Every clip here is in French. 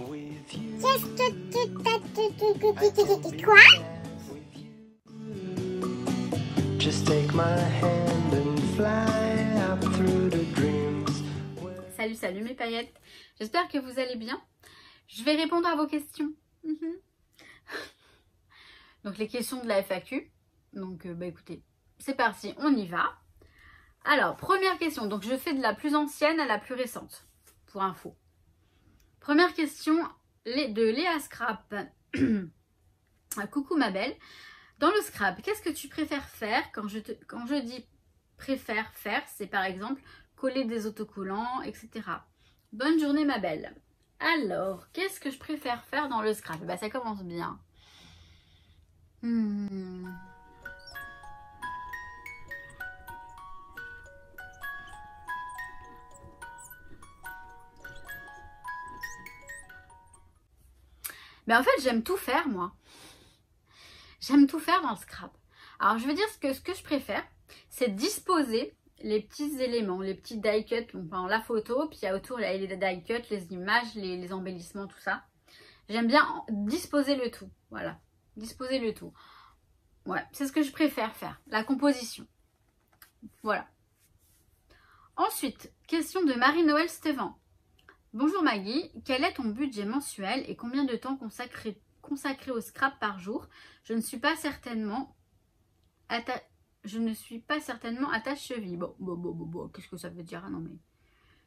Quoi? Salut mes paillettes, j'espère que vous allez bien. Je vais répondre à vos questions. Donc les questions de la FAQ. Donc écoutez, c'est parti, on y va. Alors, première question, donc je fais de la plus ancienne à la plus récente, pour info. Première question de Léa Scrap. Coucou ma belle. Dans le scrap, qu'est-ce que tu préfères faire? Quand je dis préfère faire, c'est par exemple coller des autocollants, etc. Bonne journée ma belle. Alors, qu'est-ce que je préfère faire dans le scrap? Bah, ça commence bien. Ben en fait, j'aime tout faire, moi. J'aime tout faire dans le scrap. Alors, je veux dire ce que je préfère, c'est disposer les petits éléments, les petits die cuts, enfin, la photo, puis il y a autour les die cuts, les images, les embellissements, tout ça. J'aime bien disposer le tout. Voilà, disposer le tout. Ouais, c'est ce que je préfère faire, la composition. Voilà. Ensuite, question de Marie-Noël Steven. Bonjour Maggie, quel est ton budget mensuel et combien de temps consacré au scrap par jour? Je ne suis pas certainement à ta cheville. Bon, qu'est-ce que ça veut dire? Ah non mais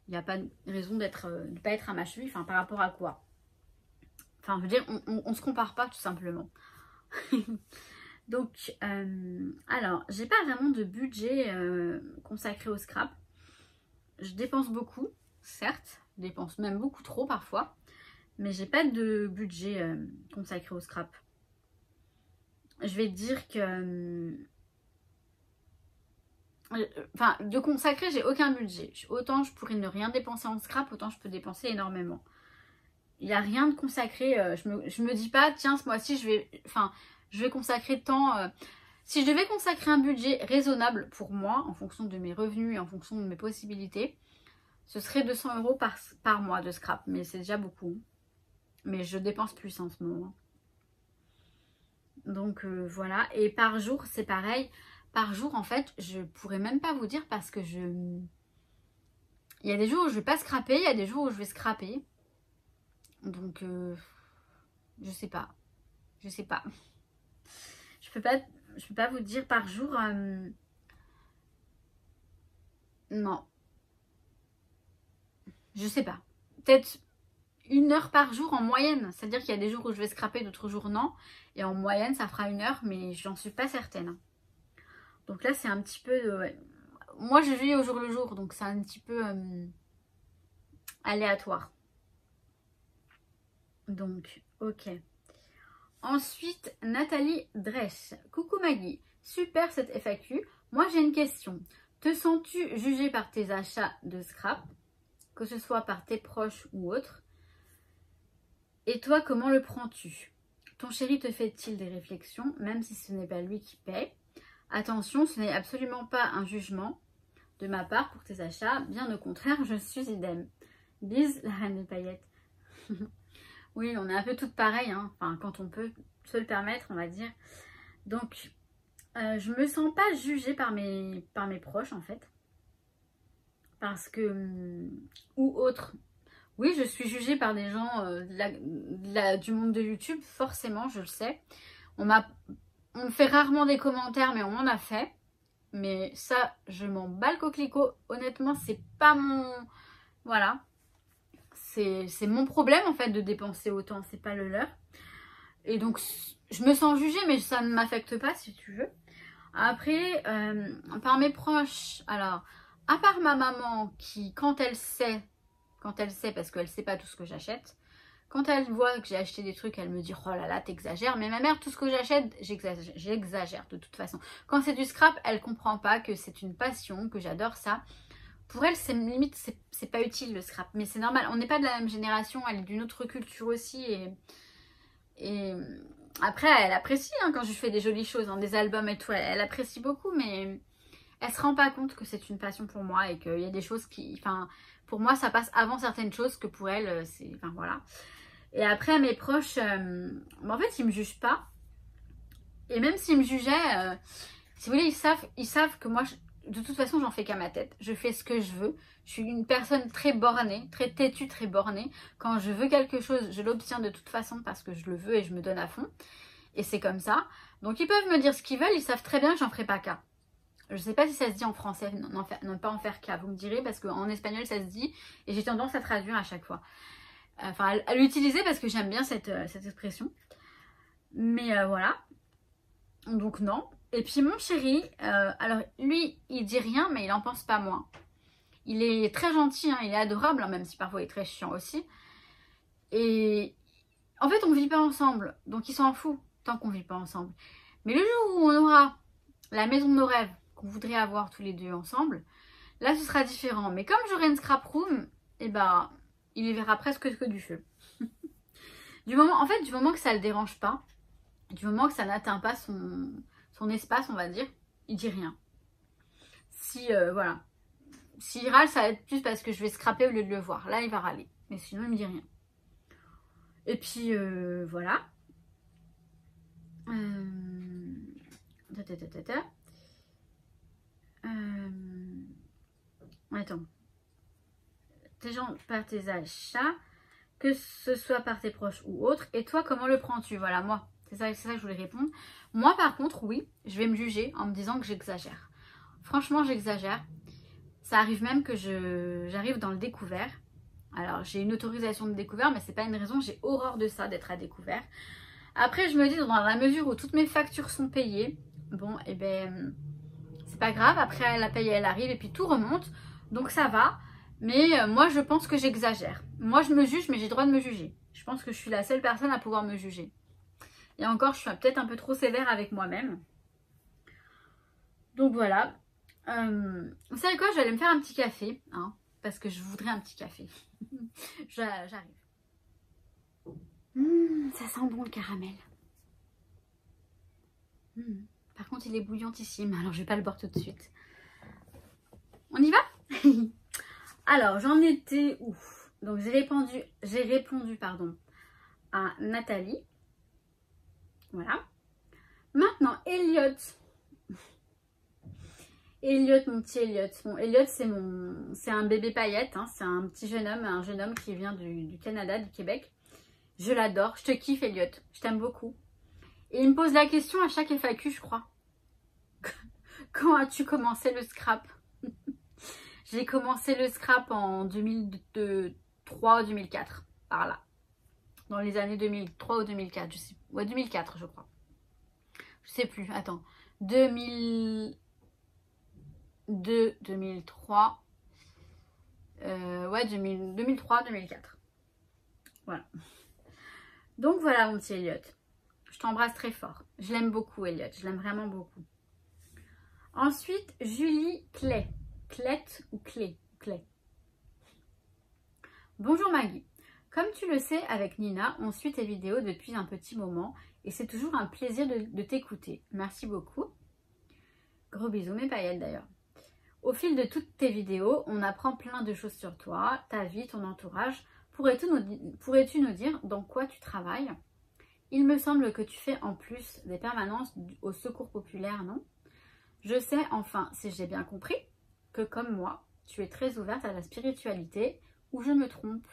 il n'y a pas de raison de ne pas être à ma cheville. Enfin, par rapport à quoi? Enfin, je veux dire, on se compare pas tout simplement. Donc, alors, j'ai pas vraiment de budget consacré au scrap. Je dépense beaucoup, certes. Je dépense même beaucoup trop parfois. Mais j'ai pas de budget consacré au scrap. Je vais dire que... Enfin, de consacrer, j'ai aucun budget. Autant je pourrais ne rien dépenser en scrap, autant je peux dépenser énormément. Il n'y a rien de consacré. Je me dis pas, tiens, ce mois-ci, je vais consacrer tant... si je devais consacrer un budget raisonnable pour moi, en fonction de mes revenus et en fonction de mes possibilités, ce serait 200 € par mois de scrap. Mais c'est déjà beaucoup. Mais je dépense plus en ce moment. Donc voilà. Et par jour, c'est pareil. Par jour, en fait, je pourrais même pas vous dire parce que il y a des jours où je vais pas scraper, il y a des jours où je vais scraper. Donc, je sais pas. Je sais pas. Je peux pas vous dire par jour. Non. Je sais pas. Peut-être 1 heure par jour en moyenne. C'est-à-dire qu'il y a des jours où je vais scraper, d'autres jours non. Et en moyenne, ça fera 1 heure, mais j'en suis pas certaine. Donc là, c'est un petit peu... ouais. Moi, je vis au jour le jour, donc c'est un petit peu aléatoire. Donc, ok. Ensuite, Nathalie Dresch. Coucou Maggie, super cette FAQ. Moi, j'ai une question. Te sens-tu jugée par tes achats de scrap, que ce soit par tes proches ou autres? Et toi, comment le prends-tu? Ton chéri te fait-il des réflexions, même si ce n'est pas lui qui paie? Attention, ce n'est absolument pas un jugement de ma part pour tes achats. Bien au contraire, je suis idem. Bise, la reine des paillettes. Oui, on est un peu toutes pareilles, hein. Enfin, quand on peut se le permettre, on va dire. Donc, je me sens pas jugée par mes proches, en fait. Parce que... ou autres. Oui, je suis jugée par des gens du monde de YouTube, forcément, je le sais. On me fait rarement des commentaires, mais on m'en a fait. Mais ça, je m'en bats le coquelicot. Honnêtement, c'est pas mon... Voilà. C'est mon problème, en fait, de dépenser autant. C'est pas le leur. Et donc, je me sens jugée, mais ça ne m'affecte pas, si tu veux. Après, par mes proches, alors, à part ma maman, qui, quand elle sait, parce qu'elle sait pas tout ce que j'achète, quand elle voit que j'ai acheté des trucs, elle me dit « Oh là là, t'exagères ». Mais ma mère, tout ce que j'achète, j'exagère de toute façon. Quand c'est du scrap, elle comprend pas que c'est une passion, que j'adore ça. Pour elle, c'est limite, c'est pas utile le scrap. Mais c'est normal, on n'est pas de la même génération, elle est d'une autre culture aussi. Et après, elle apprécie hein, quand je fais des jolies choses, hein, des albums et tout. Elle apprécie beaucoup, mais elle se rend pas compte que c'est une passion pour moi et qu'il y a des choses qui... Enfin, pour moi, ça passe avant certaines choses que pour elle, c'est... Enfin, voilà. Et après, mes proches, en fait, ils me jugent pas. Et même s'ils me jugeaient, si vous voulez, ils savent que moi, de toute façon, j'en fais qu'à ma tête. Je fais ce que je veux. Je suis une personne très bornée, très têtue, très bornée. Quand je veux quelque chose, je l'obtiens de toute façon parce que je le veux et je me donne à fond. Et c'est comme ça. Donc, ils peuvent me dire ce qu'ils veulent. Ils savent très bien que j'en ferai pas cas. Je sais pas si ça se dit en français, ne pas en faire cas. Vous me direz parce qu'en espagnol, ça se dit. Et j'ai tendance à traduire à chaque fois. Enfin, à l'utiliser parce que j'aime bien cette expression. Mais voilà. Donc non. Et puis mon chéri, alors lui, il dit rien, mais il en pense pas moins. Il est très gentil, hein, il est adorable, hein, même si parfois il est très chiant aussi. Et en fait, on vit pas ensemble, donc il s'en fout tant qu'on vit pas ensemble. Mais le jour où on aura la maison de nos rêves, qu'on voudrait avoir tous les deux ensemble, là ce sera différent. Mais comme j'aurai une scrap room, eh ben, il y verra presque que du feu. Du moment que ça le dérange pas, du moment que ça n'atteint pas son espace, on va dire, il dit rien. Si, voilà. S'il râle, ça va être plus parce que je vais scraper au lieu de le voir. Là, il va râler. Mais sinon, il me dit rien. Et puis, voilà. Attends. Tes gens par tes achats, que ce soit par tes proches ou autres. Et toi, comment le prends-tu? Voilà, moi. C'est ça que je voulais répondre. Moi, par contre, oui, je vais me juger en me disant que j'exagère. Franchement, j'exagère. Ça arrive même que j'arrive dans le découvert. Alors, j'ai une autorisation de découvert, mais c'est pas une raison. J'ai horreur de ça, d'être à découvert. Après, je me dis, dans la mesure où toutes mes factures sont payées, bon, et ben, c'est pas grave. Après, la paye, elle arrive et puis tout remonte. Donc, ça va. Mais moi, je pense que j'exagère. Moi, je me juge, mais j'ai le droit de me juger. Je pense que je suis la seule personne à pouvoir me juger. Et encore, je suis peut-être un peu trop sévère avec moi-même. Donc voilà. Vous savez quoi? Je vais aller me faire un petit café. Hein, parce que je voudrais un petit café. J'arrive. Ça sent bon le caramel. Par contre, il est bouillantissime. Alors, je vais pas le boire tout de suite. On y va? Alors, j'en étais où? Donc, j'ai répondu à Nathalie. Voilà. Maintenant, Elliot. Elliot, mon petit Elliot. Bon, Elliot, c'est un bébé paillette. Hein. C'est un petit jeune homme qui vient du Canada, du Québec. Je l'adore. Je te kiffe, Elliot. Je t'aime beaucoup. Et il me pose la question à chaque FAQ, je crois. Quand as-tu commencé le scrap? J'ai commencé le scrap en 2003 ou 2004. Par là. Dans les années 2003 ou 2004. Je sais, ouais, 2004, je crois. Je sais plus. Attends. 2002, 2003. Ouais, 2003, 2004. Voilà. Donc voilà, mon petit Elliot. Je t'embrasse très fort. Je l'aime beaucoup, Elliot. Je l'aime vraiment beaucoup. Ensuite, Julie Clay. Clette ou Clé? Clay. Bonjour Maggie. Comme tu le sais, avec Nina, on suit tes vidéos depuis un petit moment et c'est toujours un plaisir de t'écouter. Merci beaucoup. Gros bisous, mes paillettes d'ailleurs. Au fil de toutes tes vidéos, on apprend plein de choses sur toi, ta vie, ton entourage. Pourrais-tu nous dire dans quoi tu travailles? Il me semble que tu fais en plus des permanences au secours populaire, non? Je sais enfin, si j'ai bien compris, que comme moi, tu es très ouverte à la spiritualité, ou je me trompe?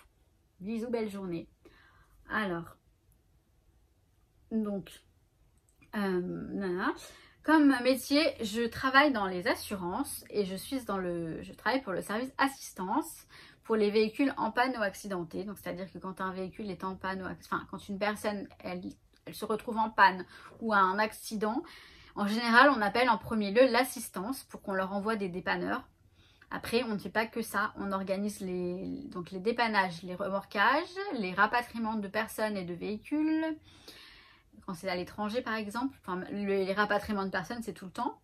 Bisous, belle journée. Alors, donc, comme métier, je travaille dans les assurances et je travaille pour le service assistance pour les véhicules en panne ou accidentés. Donc, c'est-à-dire que quand un véhicule est en panne, quand une personne, elle se retrouve en panne ou a un accident, en général, on appelle en premier lieu l'assistance pour qu'on leur envoie des dépanneurs. Après, on ne fait pas que ça, on organise les dépannages, les remorquages, les rapatriements de personnes et de véhicules. Quand c'est à l'étranger par exemple, enfin, les rapatriements de personnes c'est tout le temps.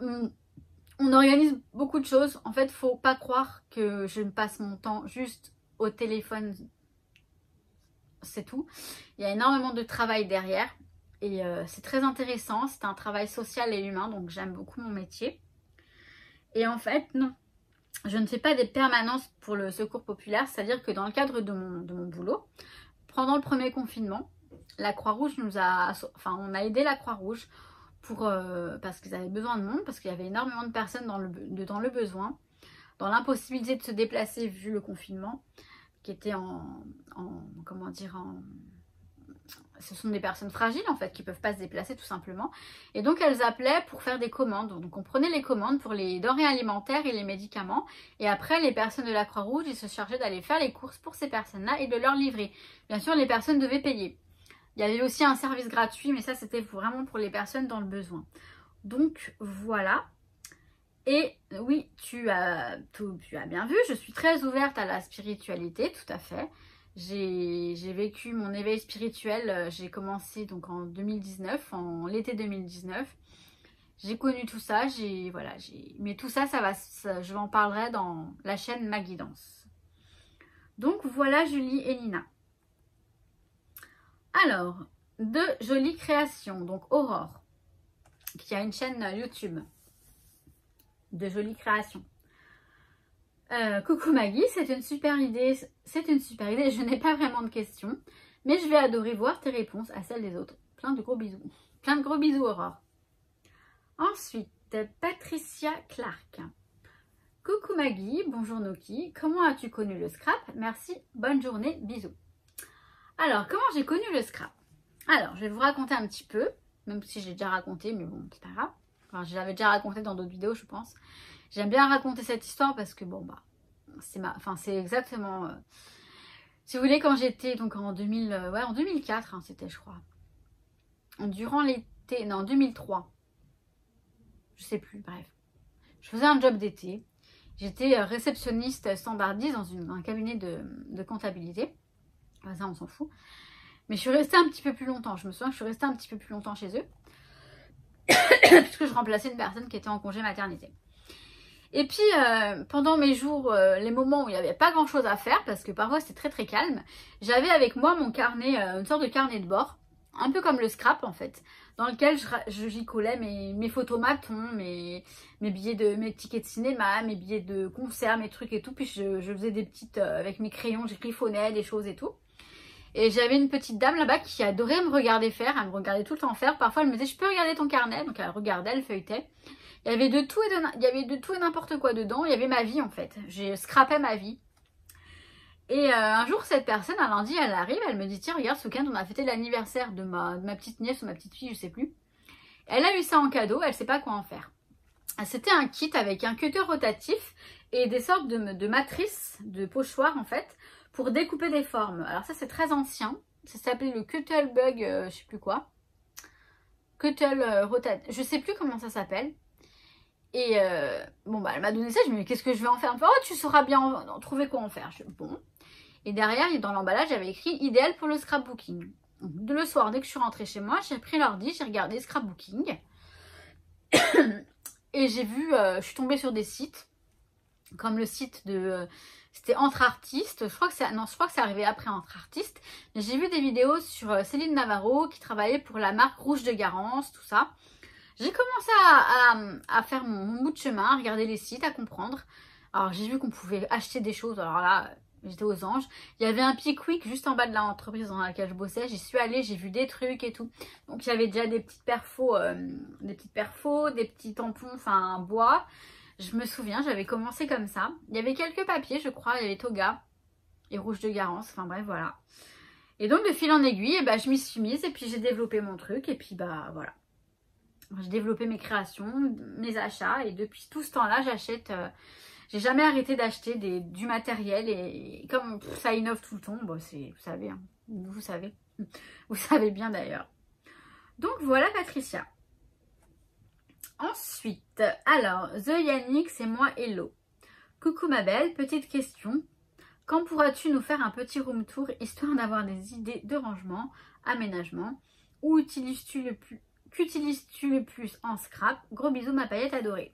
On organise beaucoup de choses. En fait, faut pas croire que je me passe mon temps juste au téléphone. C'est tout. Il y a énormément de travail derrière. Et c'est très intéressant. C'est un travail social et humain. Donc j'aime beaucoup mon métier. Et en fait, non. Je ne fais pas des permanences pour le secours populaire. C'est-à-dire que dans le cadre de mon boulot, pendant le premier confinement, la Croix-Rouge nous a... Enfin, on a aidé la Croix-Rouge parce qu'ils avaient besoin de monde, parce qu'il y avait énormément de personnes dans le besoin, dans l'impossibilité de se déplacer vu le confinement, qui était comment dire, ce sont des personnes fragiles en fait qui ne peuvent pas se déplacer tout simplement, et donc elles appelaient pour faire des commandes. Donc on prenait les commandes pour les denrées alimentaires et les médicaments, et après les personnes de la Croix-Rouge ils se chargeaient d'aller faire les courses pour ces personnes-là et de leur livrer. Bien sûr les personnes devaient payer. Il y avait aussi un service gratuit, mais ça c'était vraiment pour les personnes dans le besoin. Donc voilà. Et oui, tu as bien vu, je suis très ouverte à la spiritualité, tout à fait. J'ai vécu mon éveil spirituel, j'ai commencé donc en 2019, en l'été 2019. J'ai connu tout ça, mais tout ça, je en parlerai dans la chaîne Ma Guidance. Donc voilà Julie et Nina. Alors, de jolies créations, donc Aurore, qui a une chaîne YouTube de jolies créations. Coucou Maggie, c'est une super idée, je n'ai pas vraiment de questions, mais je vais adorer voir tes réponses à celles des autres. Plein de gros bisous. Plein de gros bisous Aurore. Ensuite, Patricia Clark. Coucou Maggie, bonjour Noki, comment as-tu connu le scrap? Merci, bonne journée, bisous. Alors, comment j'ai connu le scrap? Alors, je vais vous raconter un petit peu, même si j'ai déjà raconté, mais bon, c'est pas grave. Enfin, je l'avais déjà raconté dans d'autres vidéos, je pense. J'aime bien raconter cette histoire parce que, bon, bah, c'est exactement... si vous voulez, quand j'étais, donc en 2004, hein, c'était, je crois. Durant l'été, non, 2003. Je sais plus, bref. Je faisais un job d'été. J'étais réceptionniste standardiste dans un cabinet de comptabilité. Enfin, ça, on s'en fout. Mais je suis restée un petit peu plus longtemps. Je me souviens que je suis restée un petit peu plus longtemps chez eux. Puisque je remplaçais une personne qui était en congé maternité. Et puis, pendant mes jours, les moments où il n'y avait pas grand chose à faire, parce que parfois c'était très très calme, j'avais avec moi mon carnet, une sorte de carnet de bord, un peu comme le scrap en fait, dans lequel j'y collais mes photomatons, mes tickets de cinéma, mes billets de concert, mes trucs et tout, puis je faisais des petites, avec mes crayons, je griffonnais des choses et tout. Et j'avais une petite dame là-bas qui adorait me regarder faire, elle me regardait tout le temps faire, parfois elle me disait je peux regarder ton carnet, donc elle regardait, elle feuilletait. Il y avait de tout et n'importe quoi dedans. Il y avait ma vie en fait. J'ai scrappé ma vie. Et un jour, cette personne, un lundi, elle arrive, elle me dit tiens, regarde, ce week-end, on a fêté l'anniversaire de ma petite nièce ou ma petite fille, je sais plus. Elle a eu ça en cadeau, elle sait pas quoi en faire. C'était un kit avec un cutter rotatif et des sortes de matrices, de pochoirs en fait, pour découper des formes. Alors ça, c'est très ancien. Ça s'appelait le Cuttlebug, je sais plus quoi. Cuttle rotatif, je sais plus comment ça s'appelle. Et bon, bah, elle m'a donné ça. Je me dis, qu'est-ce que je vais en faire? Elle me fait, oh, tu sauras bien trouver quoi en faire. Je dis, bon. Et derrière, dans l'emballage, j'avais écrit idéal pour le scrapbooking. Donc, le soir, dès que je suis rentrée chez moi, j'ai pris l'ordi, j'ai regardé scrapbooking. Et j'ai vu, je suis tombée sur des sites, comme le site de. C'était Entre Artistes. Je crois que c'est arrivé après Entre Artistes. Mais j'ai vu des vidéos sur Céline Navarro qui travaillait pour la marque Rouge de Garance, tout ça. J'ai commencé à faire mon bout de chemin, à regarder les sites, à comprendre. Alors j'ai vu qu'on pouvait acheter des choses, alors là j'étais aux anges. Il y avait un Pickwick juste en bas de l'entreprise dans laquelle je bossais, j'y suis allée, j'ai vu des trucs et tout. Donc il y avait déjà des petites perfos, des petits tampons, enfin bois. Je me souviens, j'avais commencé comme ça. Il y avait quelques papiers, je crois, il y avait Toga et Rouge de Garance, enfin bref, voilà. Et donc de fil en aiguille, et bah, je m'y suis mise et puis j'ai développé mon truc et puis bah voilà. J'ai développé mes créations, mes achats et depuis tout ce temps-là, j'achète. J'ai jamais arrêté d'acheter du matériel et comme ça innove tout le temps, bon, vous savez, hein, vous savez bien d'ailleurs. Donc voilà Patricia. Ensuite, alors, The Yannick, c'est moi, hello. Coucou ma belle, petite question. Quand pourras-tu nous faire un petit room tour histoire d'avoir des idées de rangement, aménagement? Où utilises-tu le plus? Qu'utilises-tu le plus en scrap? Gros bisous ma paillette adorée.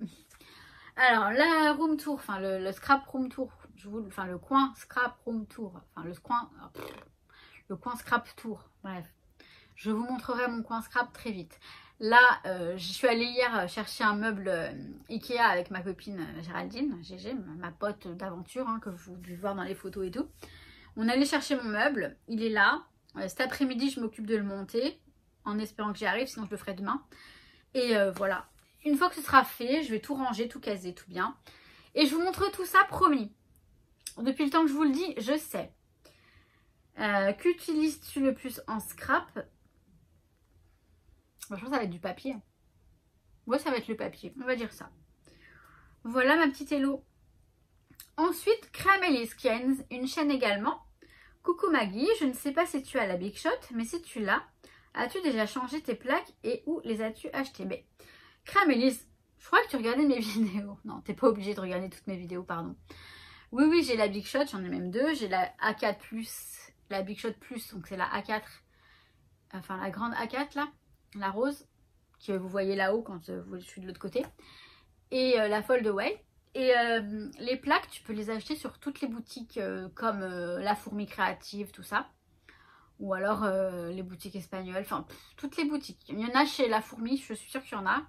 Alors la room tour, enfin le scrap room tour, enfin le coin scrap room tour, enfin le coin scrap tour, bref. Je vous montrerai mon coin scrap très vite. Là, je suis allée hier chercher un meuble Ikea avec ma copine Géraldine, GG, ma pote d'aventure, hein, que vous devez voir dans les photos et tout. On allait chercher mon meuble, il est là. Cet après-midi, je m'occupe de le monter, en espérant que j'y arrive, sinon je le ferai demain. Et voilà. Une fois que ce sera fait, je vais tout ranger, tout caser, tout bien. Et je vous montre tout ça, promis. Depuis le temps que je vous le dis, je sais. Qu'utilises-tu le plus en scrap? Je pense que ça va être du papier. Ouais, ça va être le papier, on va dire ça. Voilà ma petite Hello. Ensuite, Créamélis qui a une chaîne également. Coucou Maggie, je ne sais pas si tu as la Big Shot, mais si tu l'as, as-tu déjà changé tes plaques et où les as-tu achetées? Mais Créamélis, je crois que tu regardais mes vidéos. Non, t'es pas obligé de regarder toutes mes vidéos, pardon. Oui, oui, j'ai la Big Shot, j'en ai même deux. J'ai la A4+, la Big Shot Plus, donc c'est la A4, enfin la grande A4 là, la rose, que vous voyez là-haut quand je suis de l'autre côté. Et la Fold Away. Et les plaques, tu peux les acheter sur toutes les boutiques comme La Fourmi Créative, tout ça. Ou alors les boutiques espagnoles, enfin toutes les boutiques. Il y en a chez La Fourmi, je suis sûre qu'il y en a.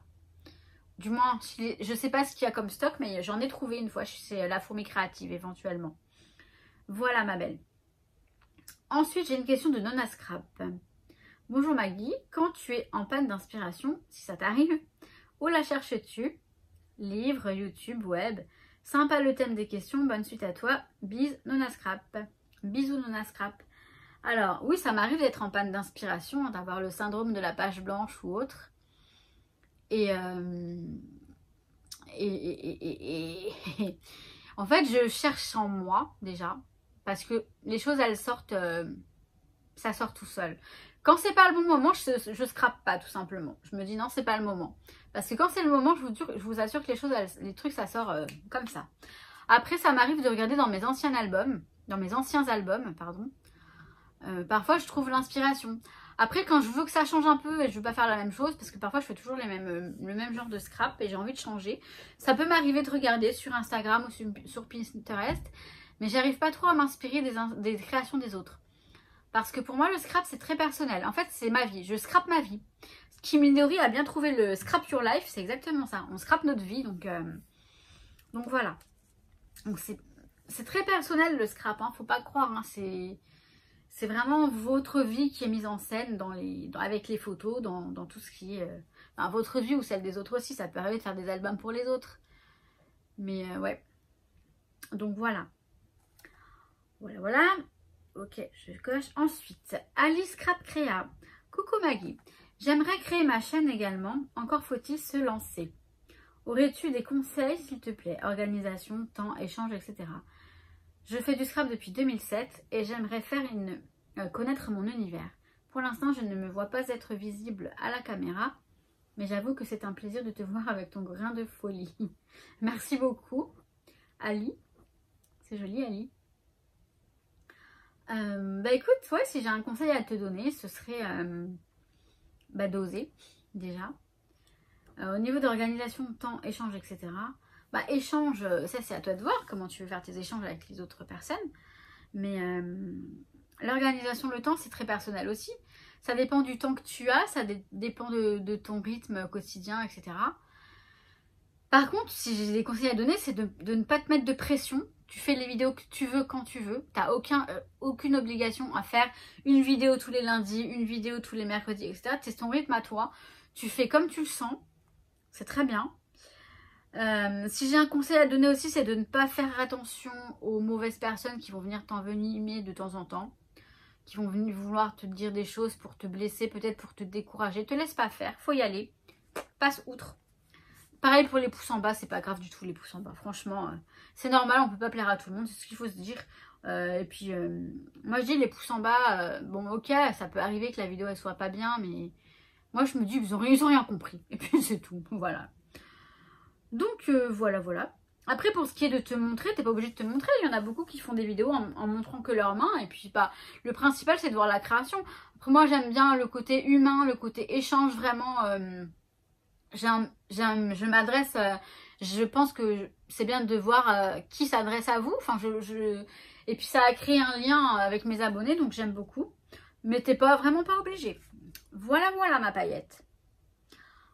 Du moins, je sais pas ce qu'il y a comme stock, mais j'en ai trouvé une fois chez La Fourmi Créative éventuellement. Voilà ma belle. Ensuite, j'ai une question de Nona Scrap. Bonjour Maggie, quand tu es en panne d'inspiration, si ça t'arrive, où la cherches-tu? Livre, YouTube, web. Sympa le thème des questions. Bonne suite à toi. Bise, Nona Scrap. Bisous, Nona Scrap. Alors, oui, ça m'arrive d'être en panne d'inspiration, d'avoir le syndrome de la page blanche ou autre. Et en fait, je cherche en moi, déjà. Parce que les choses, elles sortent... ça sort tout seul. Quand c'est pas le bon moment, je scrape pas, tout simplement. Je me dis non, c'est pas le moment. Parce que quand c'est le moment, je vous assure que les choses, les trucs, ça sort comme ça. Après, ça m'arrive de regarder dans mes anciens albums, pardon. Parfois, je trouve l'inspiration. Après, quand je veux que ça change un peu et je veux pas faire la même chose, parce que parfois, je fais toujours le même genre de scrap et j'ai envie de changer, ça peut m'arriver de regarder sur Instagram ou sur Pinterest, mais j'arrive pas trop à m'inspirer des créations des autres. Parce que pour moi, le scrap, c'est très personnel. En fait, c'est ma vie. Je scrape ma vie. Kim Midori a bien trouvé le scrap your life. C'est exactement ça. On scrape notre vie. Donc voilà. Donc c'est très personnel le scrap. Faut pas croire. C'est vraiment votre vie qui est mise en scène avec les photos, dans tout ce qui est... Enfin, votre vie ou celle des autres aussi. Ça peut arriver de faire des albums pour les autres. Mais ouais. Donc voilà. Voilà. Ok, je coche. Ensuite, Alice Scrap Créa. Coucou Maggie. J'aimerais créer ma chaîne également. Encore faut-il se lancer. Aurais-tu des conseils, s'il te plaît? Organisation, temps, échange, etc. Je fais du scrap depuis 2007 et j'aimerais faire connaître mon univers. Pour l'instant, je ne me vois pas être visible à la caméra, mais j'avoue que c'est un plaisir de te voir avec ton grain de folie. Merci beaucoup, Ali. C'est joli, Ali. Bah écoute, ouais, si j'ai un conseil à te donner, ce serait d'oser, déjà. Au niveau d'organisation, temps, échange, etc. Bah échange, ça c'est à toi de voir comment tu veux faire tes échanges avec les autres personnes. Mais l'organisation, le temps, c'est très personnel aussi. Ça dépend du temps que tu as, ça dépend de ton rythme quotidien, etc. Par contre, si j'ai des conseils à donner, c'est de ne pas te mettre de pression. Tu fais les vidéos que tu veux quand tu veux. Tu n'as aucune obligation à faire une vidéo tous les lundis, une vidéo tous les mercredis, etc. C'est ton rythme à toi. Tu fais comme tu le sens. C'est très bien. Si j'ai un conseil à donner aussi, c'est de ne pas faire attention aux mauvaises personnes qui vont venir t'envenimer de temps en temps. Qui vont venir vouloir te dire des choses pour te blesser, peut-être pour te décourager. Te laisse pas faire. Faut y aller. Passe outre. Pareil pour les pouces en bas, c'est pas grave du tout les pouces en bas. Franchement, c'est normal, on peut pas plaire à tout le monde, c'est ce qu'il faut se dire. Et puis, moi je dis les pouces en bas, bon ok, ça peut arriver que la vidéo elle soit pas bien, mais moi je me dis ils ont rien compris. Et puis c'est tout, voilà. Donc voilà. Après pour ce qui est de te montrer, t'es pas obligé de te montrer. Il y en a beaucoup qui font des vidéos en montrant que leurs mains. Et puis le principal c'est de voir la création. Après moi j'aime bien le côté humain, le côté échange vraiment... je m'adresse, je pense que c'est bien de voir qui s'adresse à vous. Enfin, et puis ça a créé un lien avec mes abonnés, donc j'aime beaucoup. Mais t'es vraiment pas obligé. Voilà ma paillette.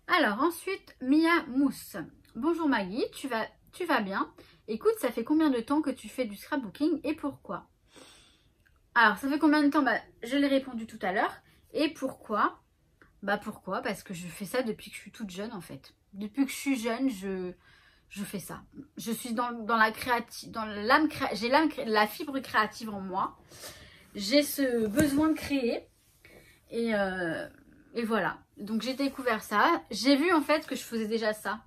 Alors ensuite, Mia Mousse. Bonjour Maggie, tu vas bien? Écoute, ça fait combien de temps que tu fais du scrapbooking et pourquoi? Alors, ça fait combien de temps? Bah, je l'ai répondu tout à l'heure. Et pourquoi? Bah pourquoi? Parce que je fais ça depuis que je suis toute jeune en fait. Depuis que je suis jeune, je fais ça. Je suis dans la créative, dans l'âme, j'ai la fibre créative en moi. J'ai ce besoin de créer. Et voilà. Donc j'ai découvert ça. J'ai vu en fait que je faisais déjà ça.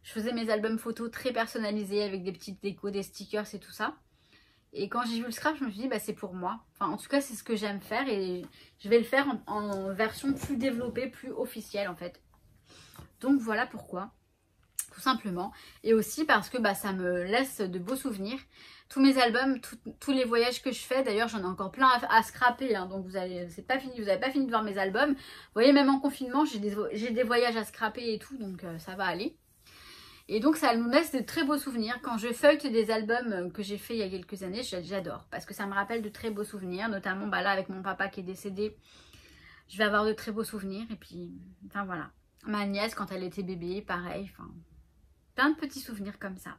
Je faisais mes albums photos très personnalisés avec des petites décos, des stickers et tout ça. Et quand j'ai vu le scrap, je me suis dit, bah, c'est pour moi. Enfin, en tout cas, c'est ce que j'aime faire et je vais le faire en version plus développée, plus officielle, en fait. Donc, voilà pourquoi, tout simplement. Et aussi parce que bah, ça me laisse de beaux souvenirs. Tous mes albums, tous les voyages que je fais, d'ailleurs, j'en ai encore plein à scraper. Hein, donc, c'est pas fini, vous n'avez pas fini de voir mes albums. Vous voyez, même en confinement, j'ai des voyages à scraper et tout, donc ça va aller. Et donc ça me laisse de très beaux souvenirs. Quand je feuillete des albums que j'ai fait il y a quelques années, j'adore. Parce que ça me rappelle de très beaux souvenirs. Notamment bah là avec mon papa qui est décédé. Je vais avoir de très beaux souvenirs. Et puis, enfin voilà. Ma nièce quand elle était bébé, pareil. Enfin, plein de petits souvenirs comme ça.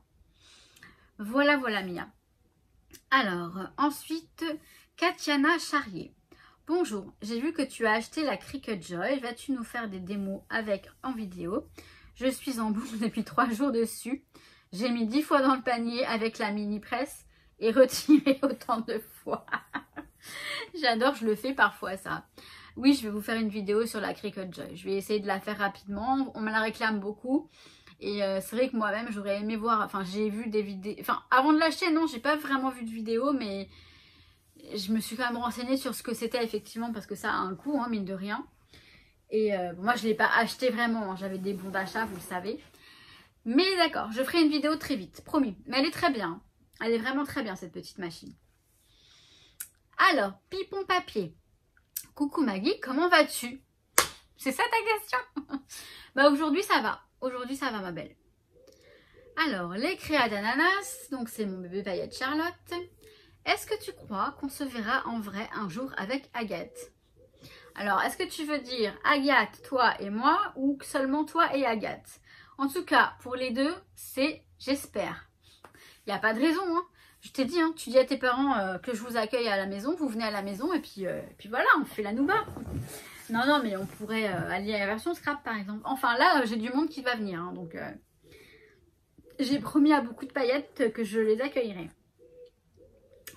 Voilà, voilà Mia. Alors, ensuite, Katiana Charrier. Bonjour, j'ai vu que tu as acheté la Cricut Joy. Vas-tu nous faire des démos avec en vidéo? Je suis en boucle depuis 3 jours dessus. J'ai mis 10 fois dans le panier avec la mini presse et retiré autant de fois. J'adore, je le fais parfois ça. Oui, je vais vous faire une vidéo sur la Cricut Joy. Je vais essayer de la faire rapidement. On me la réclame beaucoup. Et c'est vrai que moi-même, j'aurais aimé voir... Enfin, j'ai vu des vidéos... Enfin, avant de l'acheter, non, j'ai pas vraiment vu de vidéo, mais je me suis quand même renseignée sur ce que c'était effectivement parce que ça a un coût, hein, mine de rien. Et moi, je ne l'ai pas acheté vraiment. Hein. J'avais des bons d'achat, vous le savez. Mais d'accord, je ferai une vidéo très vite, promis. Mais elle est très bien. Elle est vraiment très bien, cette petite machine. Alors, Pipon Papier. Coucou Maggie, comment vas-tu? C'est ça ta question? Bah aujourd'hui, ça va. Aujourd'hui, ça va, ma belle. Alors, les créas d'ananas. Donc, c'est mon bébé paillette Charlotte. Est-ce que tu crois qu'on se verra en vrai un jour avec Agathe? Alors, est-ce que tu veux dire Agathe, toi et moi, ou seulement toi et Agathe? En tout cas, pour les deux, c'est j'espère. Il n'y a pas de raison, hein. Je t'ai dit, hein, tu dis à tes parents que je vous accueille à la maison, vous venez à la maison et puis voilà, on fait la nouba. Non, non, mais on pourrait aller à la version scrap par exemple. Enfin là, j'ai du monde qui va venir, hein, donc j'ai promis à beaucoup de paillettes que je les accueillerai.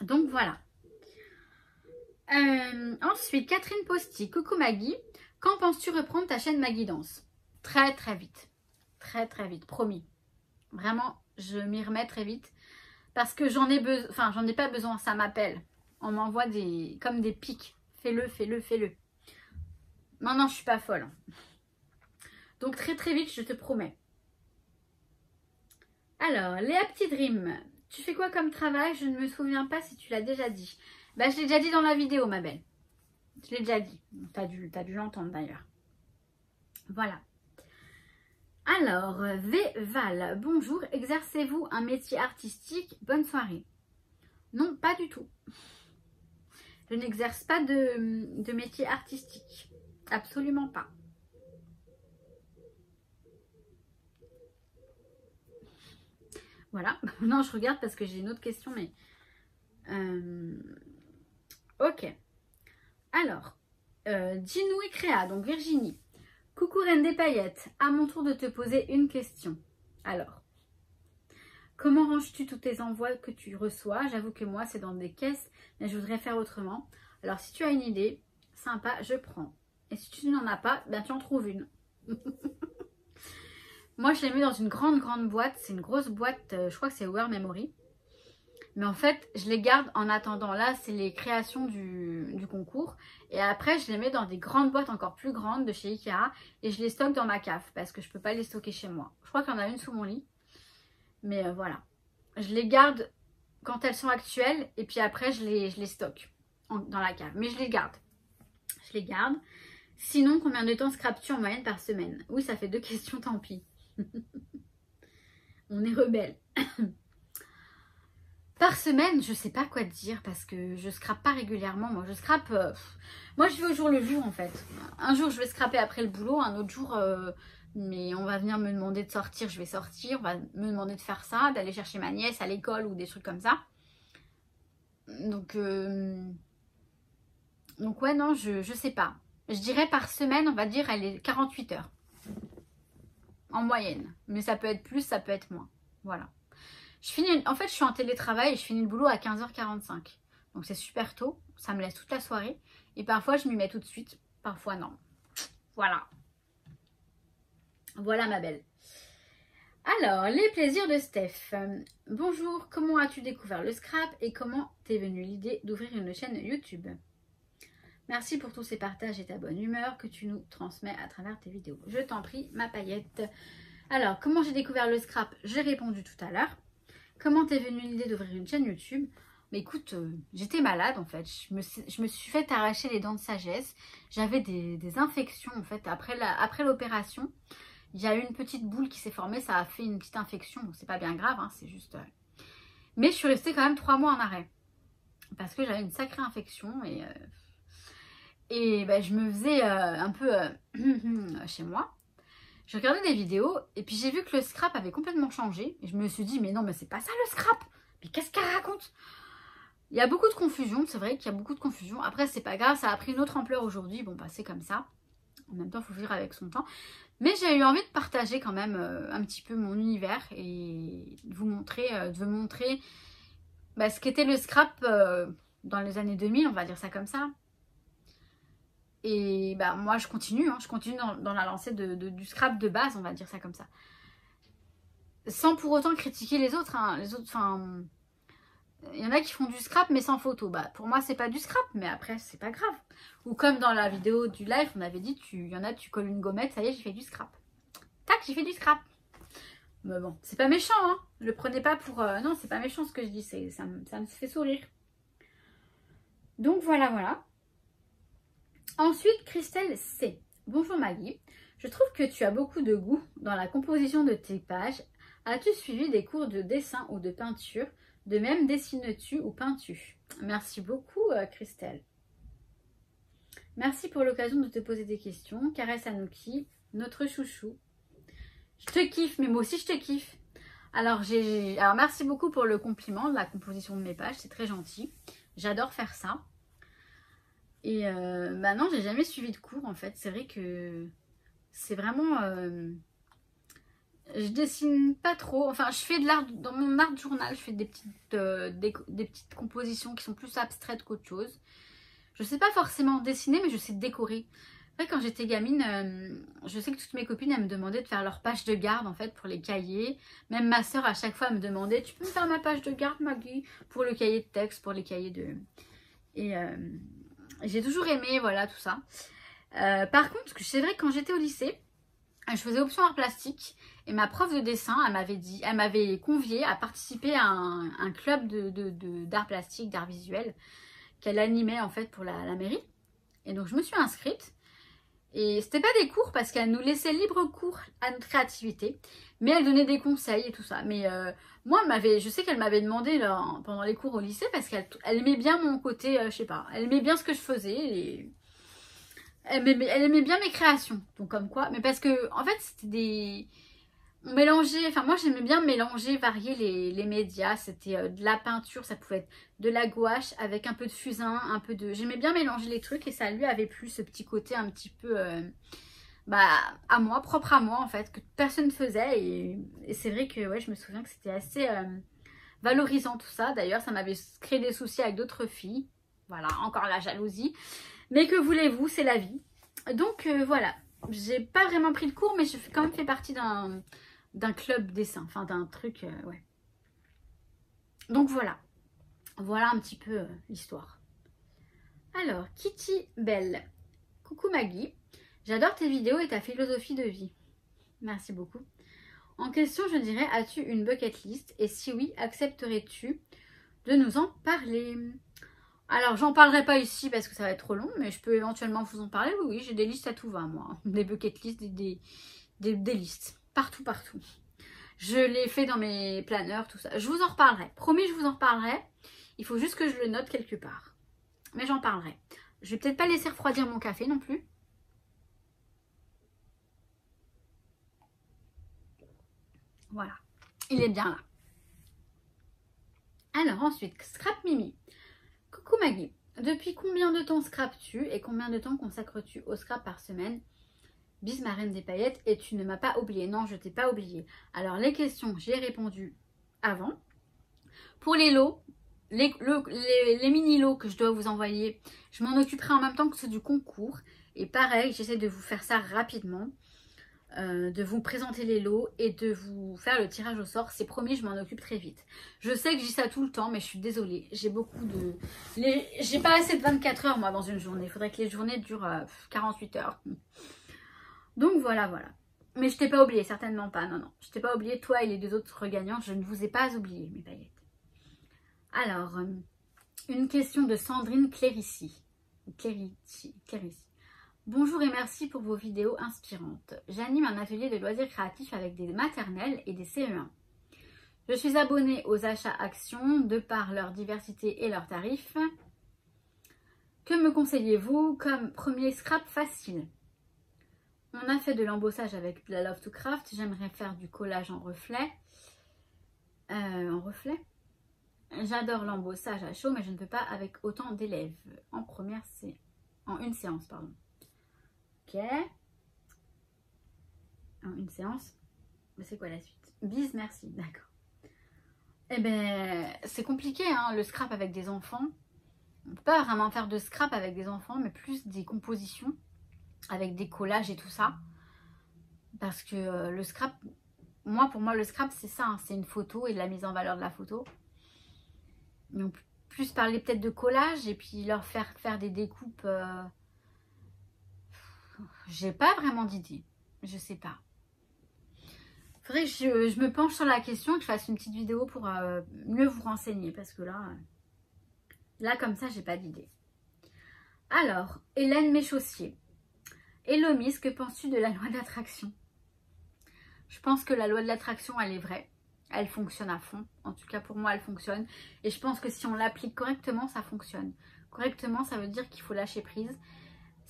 Donc voilà. Ensuite, Catherine Posty. Coucou Maggie. Quand penses-tu reprendre ta chaîne Maggie Danse? Très très vite. Très très vite, promis. Vraiment, je m'y remets très vite. Parce que j'en ai besoin. Enfin, j'en ai pas besoin, ça m'appelle. On m'envoie comme des pics. Fais-le, fais-le, fais-le. Non, non, je suis pas folle. Donc très très vite, je te promets. Alors, Léa Petit Dream. Tu fais quoi comme travail? Je ne me souviens pas si tu l'as déjà dit. Bah, je l'ai déjà dit dans la vidéo, ma belle. Je l'ai déjà dit. T'as dû l'entendre d'ailleurs. Voilà. Alors, Val, bonjour. Exercez-vous un métier artistique? Bonne soirée. Non, pas du tout. Je n'exerce pas de métier artistique. Absolument pas. Voilà. Non, je regarde parce que j'ai une autre question, mais... Ok. Alors, Dinou et Créa, donc Virginie. Coucou Reine des Paillettes, à mon tour de te poser une question. Alors, comment ranges-tu tous tes envois que tu reçois? J'avoue que moi, c'est dans des caisses, mais je voudrais faire autrement. Alors, si tu as une idée, sympa, je prends. Et si tu n'en as pas, ben tu en trouves une. Moi, je les mets dans une grande boîte. C'est une grosse boîte, je crois que c'est War Memory. Mais en fait, je les garde en attendant. Là, c'est les créations du concours. Et après, je les mets dans des grandes boîtes encore plus grandes de chez Ikea. Et je les stocke dans ma cave parce que je ne peux pas les stocker chez moi. Je crois qu'il y en a une sous mon lit. Mais voilà. Je les garde quand elles sont actuelles. Et puis après, je les stocke dans la cave. Mais je les garde. Je les garde. Sinon, combien de temps scrapes-tu en moyenne par semaine? Oui, ça fait 2 questions, tant pis. On est rebelle. Par semaine, je sais pas quoi te dire parce que je scrape pas régulièrement. Moi, je scrape... moi, je vais au jour le jour en fait. Un jour, je vais scraper après le boulot. Un autre jour, mais on va venir me demander de sortir. Je vais sortir. On va me demander de faire ça, d'aller chercher ma nièce à l'école ou des trucs comme ça. Donc ouais, non, je sais pas. Je dirais par semaine, on va dire, elle est 48 heures. En moyenne. Mais ça peut être plus, ça peut être moins. Voilà. En fait, je suis en télétravail et je finis le boulot à 15h45. Donc c'est super tôt. Ça me laisse toute la soirée. Et parfois, je m'y mets tout de suite. Parfois, non. Voilà. Voilà, ma belle. Alors, les plaisirs de Steph. Bonjour, comment as-tu découvert le scrap et comment t'es venue l'idée d'ouvrir une chaîne YouTube? Merci pour tous ces partages et ta bonne humeur que tu nous transmets à travers tes vidéos. Je t'en prie, ma paillette. Alors, comment j'ai découvert le scrap? J'ai répondu tout à l'heure. Comment t'es venue l'idée d'ouvrir une chaîne YouTube? Mais écoute, j'étais malade en fait. Je me suis fait arracher les dents de sagesse. J'avais des infections en fait. Après l'opération, il y a eu une petite boule qui s'est formée. Ça a fait une petite infection. Bon, c'est pas bien grave, hein, c'est juste... Mais je suis restée quand même 3 mois en arrêt. Parce que j'avais une sacrée infection et bah, je me faisais un peu chez moi. Je regardais des vidéos et puis j'ai vu que le scrap avait complètement changé. Et je me suis dit, mais non, mais c'est pas ça le scrap. Mais qu'est-ce qu'elle raconte? Il y a beaucoup de confusion, c'est vrai qu'il y a beaucoup de confusion. Après, c'est pas grave, ça a pris une autre ampleur aujourd'hui. Bon, bah c'est comme ça. En même temps, il faut vivre avec son temps. Mais j'ai eu envie de partager quand même un petit peu mon univers et de vous montrer, bah, ce qu'était le scrap dans les années 2000, on va dire ça comme ça. Et bah moi je continue, hein, dans la lancée du scrap de base, on va dire ça comme ça. Sans pour autant critiquer les autres, hein. Les autres, enfin, il y en a qui font du scrap mais sans photo. Bah pour moi c'est pas du scrap, mais après c'est pas grave. Ou comme dans la vidéo du live, on avait dit, il y en a, tu colles une gommette, ça y est, j'ai fait du scrap. Tac, j'ai fait du scrap. Mais bon, c'est pas méchant, hein. Le prenez pas pour... non, c'est pas méchant ce que je dis, ça me fait sourire. Donc voilà, voilà. Ensuite, Christelle C. Bonjour Maggie, je trouve que tu as beaucoup de goût dans la composition de tes pages. As-tu suivi des cours de dessin ou de peinture? De même, dessines-tu ou peins-tu? Merci beaucoup Christelle. Merci pour l'occasion de te poser des questions. Caresse Anouki, notre chouchou. Je te kiffe, mais moi aussi je te kiffe. Alors merci beaucoup pour le compliment de la composition de mes pages, c'est très gentil. J'adore faire ça. Et bah non, j'ai jamais suivi de cours en fait. C'est vrai que c'est vraiment... je dessine pas trop. Enfin, je fais de l'art dans mon art journal. Je fais des petites compositions qui sont plus abstraites qu'autre chose. Je sais pas forcément dessiner, mais je sais décorer. Après, quand j'étais gamine, je sais que toutes mes copines, elles me demandaient de faire leur page de garde en fait pour les cahiers. Même ma soeur à chaque fois me demandait, tu peux me faire ma page de garde Maggie? Pour le cahier de texte, pour les cahiers de... Et... j'ai toujours aimé, voilà, tout ça. Par contre, c'est vrai que quand j'étais au lycée, je faisais option art plastique et ma prof de dessin, elle m'avait conviée à participer à un club d'art plastique, d'art visuel qu'elle animait en fait pour la mairie. Et donc je me suis inscrite. Et c'était pas des cours parce qu'elle nous laissait libre cours à notre créativité, mais elle donnait des conseils et tout ça. Mais moi, je sais qu'elle m'avait demandé là, pendant les cours au lycée parce qu'elle aimait bien mon côté, je sais pas, elle aimait bien ce que je faisais et elle aimait bien mes créations. Donc comme quoi, mais parce que en fait c'était des... On mélangeait, enfin moi j'aimais bien mélanger, varier les médias. C'était de la peinture, ça pouvait être de la gouache avec un peu de fusain, un peu de... J'aimais bien mélanger les trucs et ça lui avait plu ce petit côté un petit peu à moi, propre à moi en fait, que personne ne faisait. Et c'est vrai que ouais, je me souviens que c'était assez valorisant tout ça. D'ailleurs ça m'avait créé des soucis avec d'autres filles. Voilà, encore la jalousie. Mais que voulez-vous, c'est la vie. Donc voilà, j'ai pas vraiment pris de cours mais j'ai quand même fait partie d'un club dessin, enfin d'un truc, ouais. Donc voilà, voilà un petit peu l'histoire. Alors, Kitty Belle. Coucou Maggie, j'adore tes vidéos et ta philosophie de vie. Merci beaucoup. En question, je dirais, as-tu une bucket list? Et si oui, accepterais-tu de nous en parler? Alors, j'en parlerai pas ici parce que ça va être trop long, mais je peux éventuellement vous en parler. Oui, j'ai des listes à tout va, moi. Des bucket lists, des listes. Partout, partout. Je l'ai fait dans mes planeurs, tout ça. Je vous en reparlerai. Promis, je vous en reparlerai. Il faut juste que je le note quelque part. Mais j'en parlerai. Je vais peut-être pas laisser refroidir mon café non plus. Voilà. Il est bien là. Alors ensuite, Scrap Mimi. Coucou Maggie, depuis combien de temps scrapes-tu et combien de temps consacres-tu au scrap par semaine? Bis ma reine des paillettes, et tu ne m'as pas oublié. Non, je t'ai pas oublié. Alors les questions, j'ai répondu avant. Pour les lots, les mini lots que je dois vous envoyer, je m'en occuperai en même temps que ceux du concours. Et pareil, j'essaie de vous faire ça rapidement. De vous présenter les lots et de vous faire le tirage au sort. C'est promis, je m'en occupe très vite. Je sais que je dis ça tout le temps, mais je suis désolée. J'ai beaucoup de... J'ai pas assez de 24 heures, moi, dans une journée. Il faudrait que les journées durent 48 heures. Donc, voilà, voilà. Mais je t'ai pas oublié, certainement pas. Non, non. Je t'ai pas oublié, toi et les deux autres gagnantes. Je ne vous ai pas oublié, mes paillettes. Alors, une question de Sandrine Clérici. Clérici. Bonjour et merci pour vos vidéos inspirantes. J'anime un atelier de loisirs créatifs avec des maternelles et des CE1. Je suis abonnée aux achats actions de par leur diversité et leurs tarifs. Que me conseillez-vous comme premier scrap facile? On a fait de l'embossage avec la Love to Craft. J'aimerais faire du collage en reflet. J'adore l'embossage à chaud, mais je ne peux pas avec autant d'élèves. En une séance, pardon. Ok. En une séance. Mais c'est quoi la suite? Bise, merci. D'accord. Eh ben, c'est compliqué, hein, le scrap avec des enfants. On ne peut pas vraiment faire de scrap avec des enfants, mais plus des compositions avec des collages et tout ça. Parce que le scrap, pour moi, le scrap, c'est ça. Hein, c'est une photo et de la mise en valeur de la photo. Donc, plus parler peut-être de collage et puis leur faire des découpes... J'ai pas vraiment d'idée. Je sais pas. Faudrait que je me penche sur la question et que je fasse une petite vidéo pour mieux vous renseigner. Parce que là comme ça, j'ai pas d'idée. Alors, Hélène Méchaussier. Hello Miss, que penses-tu de la loi d'attraction? Je pense que la loi de l'attraction, elle est vraie. Elle fonctionne à fond. En tout cas, pour moi, elle fonctionne. Et je pense que si on l'applique correctement, ça fonctionne. Correctement, ça veut dire qu'il faut lâcher prise.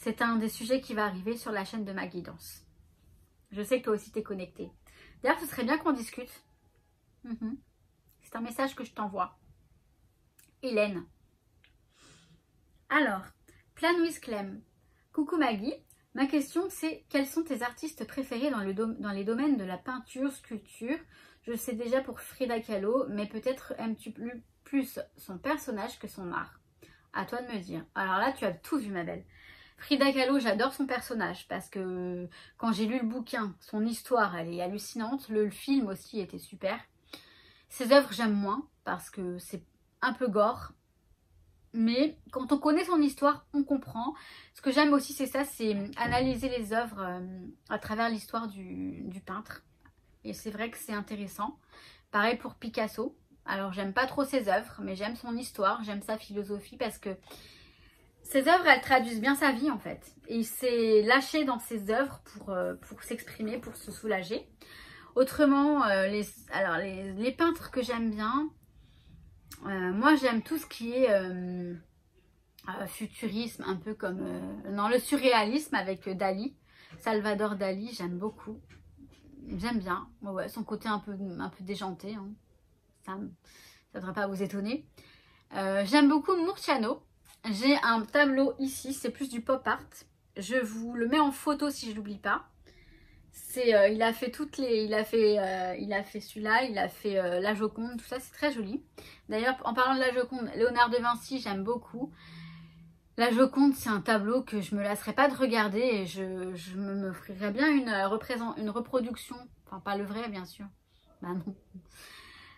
C'est un des sujets qui va arriver sur la chaîne de ma guidance. Je sais que toi aussi, tu es connectée. D'ailleurs, ce serait bien qu'on discute. C'est un message que je t'envoie. Hélène. Alors, Plan with Clem. Coucou Maggie. Ma question, c'est quels sont tes artistes préférés dans les domaines de la peinture, sculpture? Je sais déjà pour Frida Kahlo, mais peut-être aimes-tu plus son personnage que son art? À toi de me dire. Alors là, tu as tout vu, ma belle. Frida Kahlo, j'adore son personnage parce que quand j'ai lu le bouquin, son histoire, elle est hallucinante. Le film aussi était super. Ses œuvres, j'aime moins parce que c'est un peu gore. Mais quand on connaît son histoire, on comprend. Ce que j'aime aussi, c'est ça, c'est analyser les œuvres à travers l'histoire du peintre. Et c'est vrai que c'est intéressant. Pareil pour Picasso. Alors, j'aime pas trop ses œuvres, mais j'aime son histoire, j'aime sa philosophie parce que ses œuvres, elles traduisent bien sa vie en fait. Et il s'est lâché dans ses œuvres pour s'exprimer, pour se soulager. Autrement, les peintres que j'aime bien, moi j'aime tout ce qui est futurisme, un peu comme le surréalisme avec Dali. Salvador Dali, j'aime beaucoup. J'aime bien. Ouais, son côté un peu déjanté. Hein. Ça ne devrait pas vous étonner. J'aime beaucoup Murciano. J'ai un tableau ici, c'est plus du pop art. Je vous le mets en photo si je l'oublie pas. Il a fait celui-là, il a fait la Joconde, tout ça, c'est très joli. D'ailleurs, en parlant de la Joconde, Léonard de Vinci, j'aime beaucoup. La Joconde, c'est un tableau que je me lasserai pas de regarder et je me ferais bien une reproduction. Enfin, pas le vrai, bien sûr. Bah non.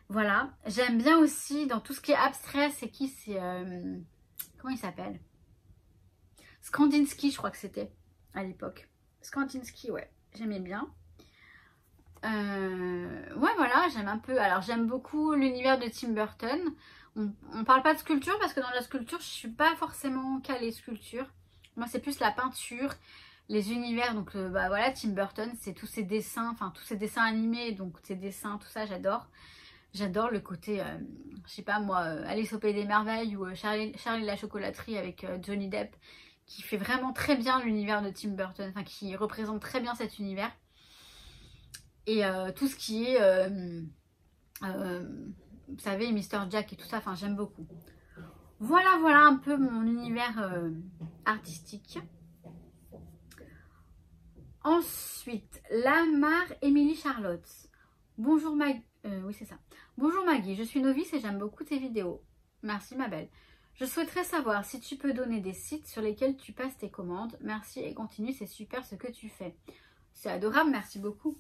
Voilà. J'aime bien aussi, dans tout ce qui est abstrait, c'est qui? C'est... comment il s'appelle? Kandinsky, je crois que c'était à l'époque. Kandinsky, ouais. J'aimais bien. Ouais, voilà, j'aime un peu. Alors, j'aime beaucoup l'univers de Tim Burton. On parle pas de sculpture parce que dans la sculpture, je suis pas forcément calée sculpture. Moi, c'est plus la peinture, les univers. Donc, bah voilà, Tim Burton, c'est tous ses dessins, enfin, tous ses dessins animés. Donc, ses dessins, tout ça, j'adore. J'adore le côté, je sais pas moi, Alice au Pays des Merveilles ou Charlie la chocolaterie avec Johnny Depp, qui fait vraiment très bien l'univers de Tim Burton, enfin qui représente très bien cet univers. Et tout ce qui est, vous savez, Mr. Jack et tout ça, enfin j'aime beaucoup. Voilà, voilà un peu mon univers artistique. Ensuite, Lamar Émilie Charlotte. Bonjour Maggie. Oui, c'est ça. Bonjour Maggie, je suis novice et j'aime beaucoup tes vidéos. Merci ma belle. Je souhaiterais savoir si tu peux donner des sites sur lesquels tu passes tes commandes. Merci et continue, c'est super ce que tu fais. C'est adorable, merci beaucoup.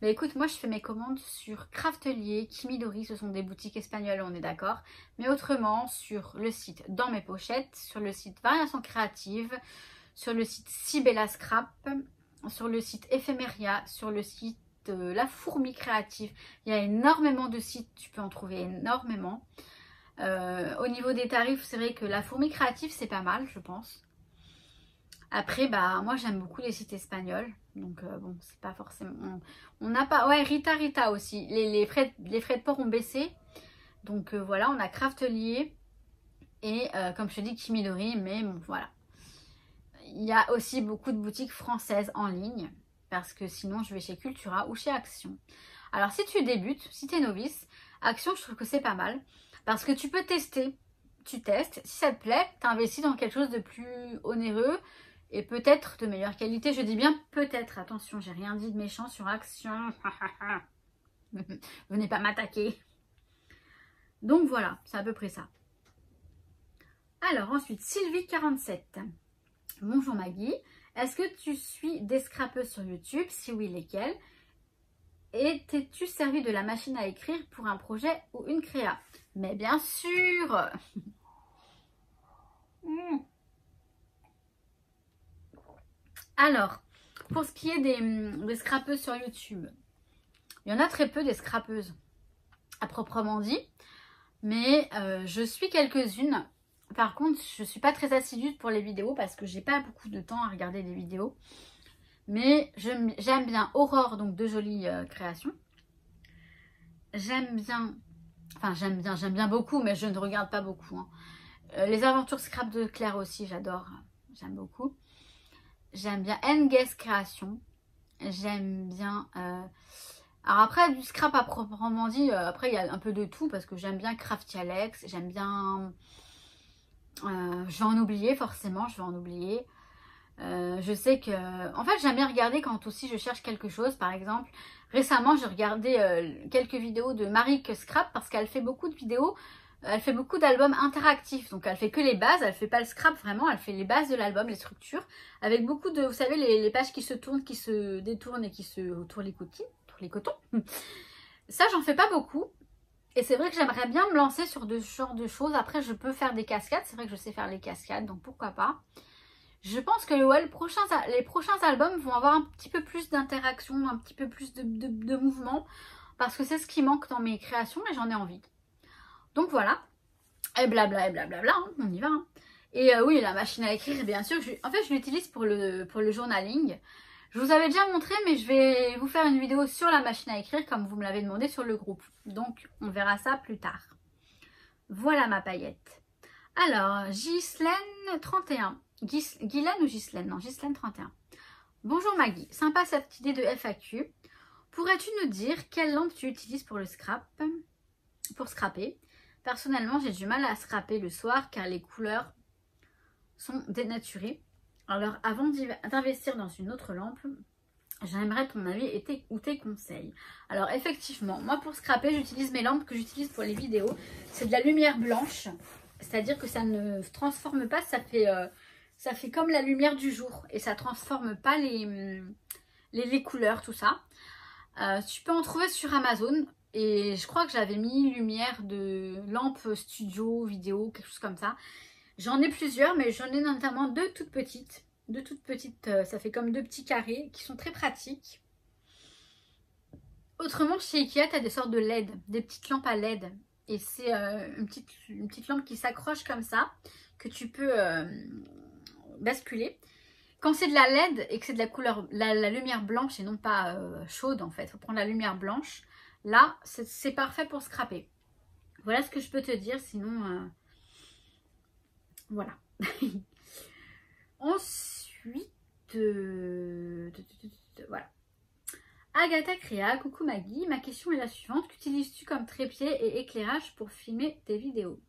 Mais écoute, moi je fais mes commandes sur Craftelier, Kimidori, ce sont des boutiques espagnoles, on est d'accord. Mais autrement, sur le site Dans mes pochettes, sur le site Variations créatives, sur le site Sibella Scrap, sur le site Ephemeria, sur le site La Fourmi Créative. Il y a énormément de sites, tu peux en trouver énormément. Au niveau des tarifs, c'est vrai que La Fourmi Créative, c'est pas mal, je pense. Après, bah, moi, j'aime beaucoup les sites espagnols. Donc, bon, c'est pas forcément... On n'a pas... Ouais, Rita aussi. Les frais de port ont baissé. Donc, voilà, on a Craftelier et, comme je te dis, Kimidori. Mais bon, voilà. Il y a aussi beaucoup de boutiques françaises en ligne. Parce que sinon, je vais chez Cultura ou chez Action. Alors, si tu débutes, si tu es novice, Action, je trouve que c'est pas mal. Parce que tu peux tester. Tu testes. Si ça te plaît, tu investis dans quelque chose de plus onéreux et peut-être de meilleure qualité. Je dis bien peut-être. Attention, j'ai rien dit de méchant sur Action. Venez pas m'attaquer. Donc voilà, c'est à peu près ça. Alors ensuite, Sylvie47. Bonjour Maggie. Est-ce que tu suis des scrapeuses sur YouTube? Si oui, lesquelles? Et t'es-tu servi de la machine à écrire pour un projet ou une créa? Mais bien sûr. Alors, pour ce qui est des scrapeuses sur YouTube, il y en a très peu des scrapeuses à proprement dit. Mais je suis quelques-unes. Par contre, je ne suis pas très assidue pour les vidéos parce que j'ai pas beaucoup de temps à regarder des vidéos. Mais j'aime bien Aurore, donc de jolies créations. J'aime bien, enfin j'aime bien beaucoup, mais je ne regarde pas beaucoup. Hein. Les aventures scrap de Claire aussi, j'adore, j'aime beaucoup. J'aime bien Ngues Création. J'aime bien... Alors après, du scrap à proprement dit, après il y a un peu de tout parce que j'aime bien Crafty Alex. J'aime bien... je vais en oublier forcément, je vais en oublier. Je sais que... En fait, j'aime bien regarder quand aussi je cherche quelque chose. Par exemple, récemment, j'ai regardé quelques vidéos de Marie Scrap parce qu'elle fait beaucoup de vidéos. Elle fait beaucoup d'albums interactifs. Donc, elle fait que les bases. Elle fait pas le scrap vraiment. Elle fait les bases de l'album, les structures. Avec beaucoup de... Vous savez, les pages qui se tournent, qui se détournent et qui se... Tournent les cotons. Ça, j'en fais pas beaucoup. Et c'est vrai que j'aimerais bien me lancer sur ce genre de choses. Après, je peux faire des cascades. C'est vrai que je sais faire les cascades. Donc, pourquoi pas. Je pense que ouais, les prochains albums vont avoir un petit peu plus d'interaction, un petit peu plus de mouvement. Parce que c'est ce qui manque dans mes créations et j'en ai envie. Donc voilà. Et blabla, hein, on y va. Hein. Et oui, la machine à écrire, bien sûr. En fait, je l'utilise pour le journaling. Je vous avais déjà montré, mais je vais vous faire une vidéo sur la machine à écrire comme vous me l'avez demandé sur le groupe. Donc, on verra ça plus tard. Voilà ma paillette. Alors, Ghislaine31. Guylaine ou Ghislaine? Non, Ghislaine31. Bonjour Maggie, sympa cette idée de FAQ. Pourrais-tu nous dire quelle lampe tu utilises pour le scrap? Pour scraper. Personnellement, j'ai du mal à scraper le soir car les couleurs sont dénaturées. Alors, avant d'investir dans une autre lampe, j'aimerais ton avis ou tes conseils. Alors, effectivement, moi pour scraper, j'utilise mes lampes que j'utilise pour les vidéos. C'est de la lumière blanche, c'est-à-dire que ça ne transforme pas, ça fait comme la lumière du jour et ça transforme pas les couleurs, tout ça. Tu peux en trouver sur Amazon et je crois que j'avais mis lumière de lampe studio, vidéo, quelque chose comme ça. J'en ai plusieurs, mais j'en ai notamment deux toutes petites. Ça fait comme deux petits carrés qui sont très pratiques. Autrement, chez Ikea, tu as des sortes de LED, des petites lampes à LED. Et c'est une petite lampe qui s'accroche comme ça, que tu peux basculer. Quand c'est de la LED et que c'est de la couleur, la lumière blanche et non pas chaude en fait, il faut prendre la lumière blanche. Là, c'est parfait pour scraper. Voilà ce que je peux te dire, sinon... Voilà. Ensuite, voilà. Agatha Créa, coucou Maggie, ma question est la suivante. Qu'utilises-tu comme trépied et éclairage pour filmer tes vidéos?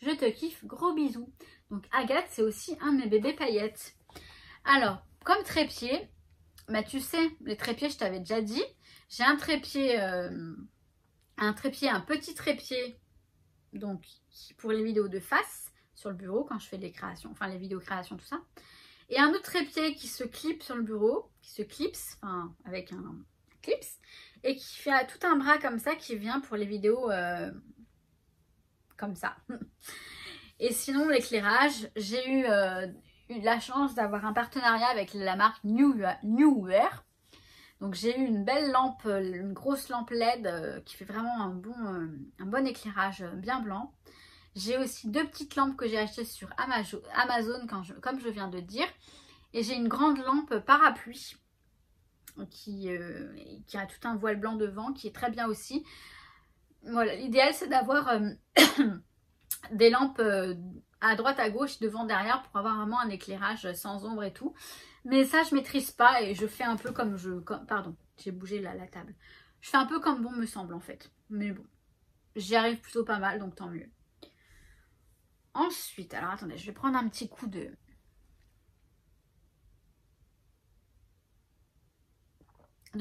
Je te kiffe, gros bisous. Donc Agathe, c'est aussi un de mes bébés paillettes. Alors, comme trépied, bah, tu sais, les trépieds, je t'avais déjà dit. J'ai un trépied, un petit trépied, donc pour les vidéos de face sur le bureau quand je fais des créations, enfin les vidéos créations, tout ça. Et un autre trépied qui se clip sur le bureau, qui se clipse, enfin avec un clips, et qui fait tout un bras comme ça qui vient pour les vidéos comme ça. Et sinon l'éclairage, j'ai eu la chance d'avoir un partenariat avec la marque Neewer. Donc j'ai eu une belle lampe, une grosse lampe LED qui fait vraiment un bon éclairage bien blanc. J'ai aussi 2 petites lampes que j'ai achetées sur Amazon comme je viens de dire. Et j'ai une grande lampe parapluie qui a tout un voile blanc devant qui est très bien aussi. Voilà, l'idéal c'est d'avoir des lampes à droite, à gauche, devant, derrière pour avoir vraiment un éclairage sans ombre et tout. Mais ça, je maîtrise pas et je fais un peu comme pardon, j'ai bougé la table. Je fais un peu comme bon me semble en fait. Mais bon, j'y arrive plutôt pas mal, donc tant mieux. Ensuite, alors attendez, je vais prendre un petit coup de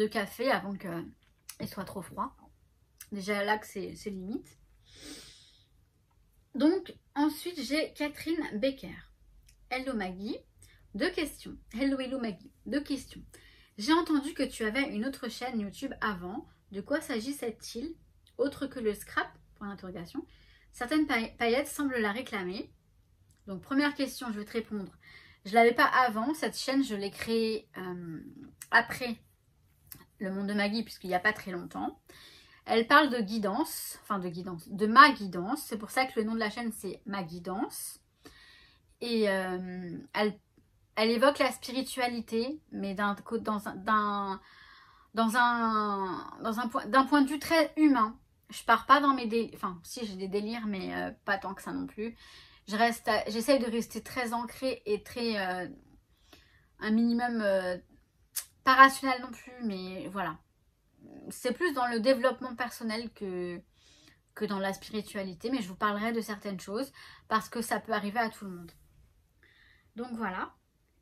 café avant qu'il soit trop froid. Déjà là que c'est limite. Donc, ensuite, j'ai Catherine Becker. Hello Maggie. 2 questions. Hello Maggie. 2 questions. J'ai entendu que tu avais une autre chaîne YouTube avant. De quoi s'agissait-il? Autre que le scrap? Point d'interrogation. Certaines paillettes semblent la réclamer. Donc, première question, je vais te répondre. Je ne l'avais pas avant. Cette chaîne, je l'ai créée après le monde de Maggie, puisqu'il n'y a pas très longtemps. Elle parle de guidance, de ma guidance. C'est pour ça que le nom de la chaîne, c'est Ma Guidance. Et elle évoque la spiritualité, mais d'un point de vue très humain. Je pars pas dans mes délires, enfin si j'ai des délires, mais pas tant que ça non plus. J'essaye de rester très ancrée et très un minimum pas rationnel non plus, mais voilà. C'est plus dans le développement personnel que dans la spiritualité, mais je vous parlerai de certaines choses parce que ça peut arriver à tout le monde. Donc voilà.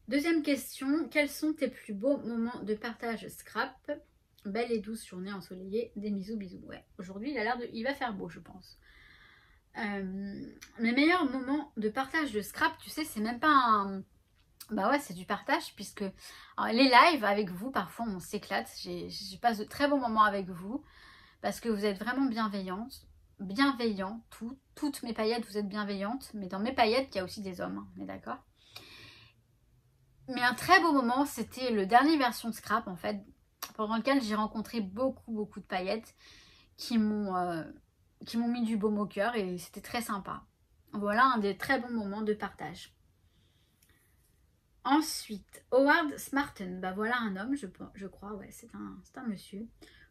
Deuxième question, quels sont tes plus beaux moments de partage scrap? Belle et douce journée ensoleillée, des bisous. Ouais, aujourd'hui il va faire beau, je pense. Mes meilleurs moments de partage de scrap, tu sais, c'est même pas un... Bah ouais, c'est du partage puisque les lives avec vous, parfois on s'éclate. Je passe de très bons moments avec vous parce que vous êtes vraiment bienveillants, toutes mes paillettes, vous êtes bienveillantes, mais dans mes paillettes, il y a aussi des hommes, hein, on est d'accord? Mais un très beau moment, c'était le dernier version de Scrap en fait, pendant lequel j'ai rencontré beaucoup de paillettes qui m'ont mis du baume au cœur et c'était très sympa. Voilà un des très bons moments de partage. Ensuite, Howard Smarten, bah voilà un homme, je crois, ouais, c'est un monsieur.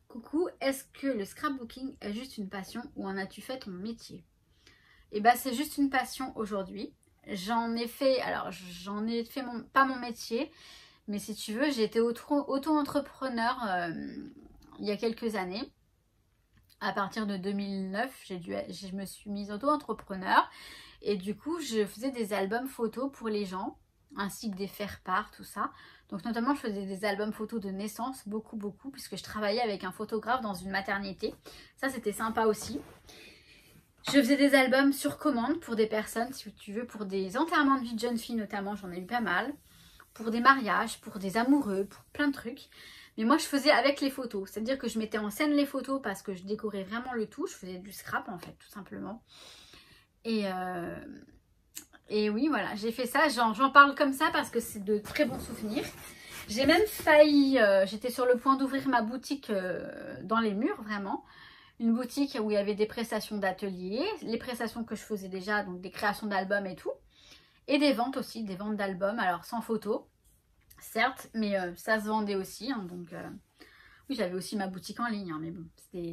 Coucou, est-ce que le scrapbooking est juste une passion ou en as-tu fait ton métier? Et bah c'est juste une passion aujourd'hui. J'en ai fait pas mon métier, mais si tu veux, j'ai été auto-entrepreneur il y a quelques années. À partir de 2009, je me suis mise auto-entrepreneur et du coup, je faisais des albums photos pour les gens, ainsi que des faire-part, tout ça. Donc notamment, je faisais des albums photos de naissance, beaucoup, puisque je travaillais avec un photographe dans une maternité. Ça, c'était sympa aussi. Je faisais des albums sur commande pour des personnes, si tu veux, pour des enterrements de vie de jeunes filles notamment, j'en ai eu pas mal. Pour des mariages, pour des amoureux, pour plein de trucs. Mais moi, je faisais avec les photos. C'est-à-dire que je mettais en scène les photos parce que je décorais vraiment le tout. Je faisais du scrap, en fait, tout simplement. Et oui, voilà, j'ai fait ça. J'en parle comme ça parce que c'est de très bons souvenirs. J'ai même failli... j'étais sur le point d'ouvrir ma boutique dans les murs, vraiment. Une boutique où il y avait des prestations d'atelier, les prestations que je faisais déjà, donc des créations d'albums et tout. Et des ventes aussi, des ventes d'albums, alors sans photo, certes, mais ça se vendait aussi. Hein, donc oui, j'avais aussi ma boutique en ligne, hein, mais bon,